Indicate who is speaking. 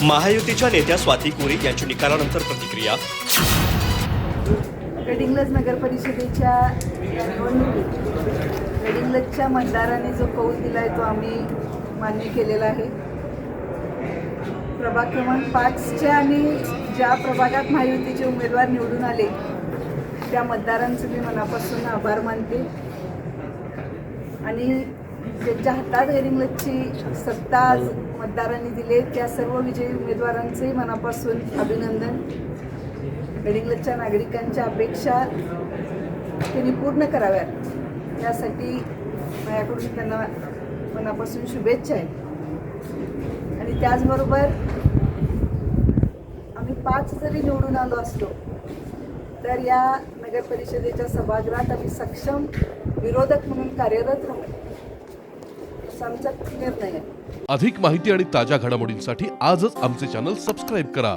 Speaker 1: महायुतीच्या नेत्या स्वाती कोरी यांची निकालानंतर प्रतिक्रिया।
Speaker 2: गडिंग्लज नगर परिषदेच्या निवडणुकीत गडिंग्लजच्या मतदारांनी जो कौल दिलाय तो आम्ही मान्य केलेला आहे। प्रभाग क्रमांक 5च्या आणि ज्या प्रभागात महायुतीचे उमेदवार निवडून आले त्या मतदारांचे मी मनापासून आभार मानते आणि ज्यांच्या हातात गडिंग्लजची सत्ता आज मतदारांनी दिले त्या सर्व विजयी उमेदवारांचे मनापासून अभिनंदन। गडिंग्लजच्या नागरिकांच्या अपेक्षा त्यांनी पूर्ण कराव्यात यासाठी माझ्याकडून त्यांना मनापासून शुभेच्छा आहेत। आणि त्याचबरोबर आम्ही 5 जरी निवडून आलो असलो तर या नगर परिषदेच्या सभागृहात आम्ही सक्षम विरोधक म्हणून कार्यरत राहू असा आमचा निर्णय आहे।
Speaker 3: अधिक माहिती आणि ताज्या घडामोडींसाठी आजच आमचे चॅनल सबस्क्राईब करा।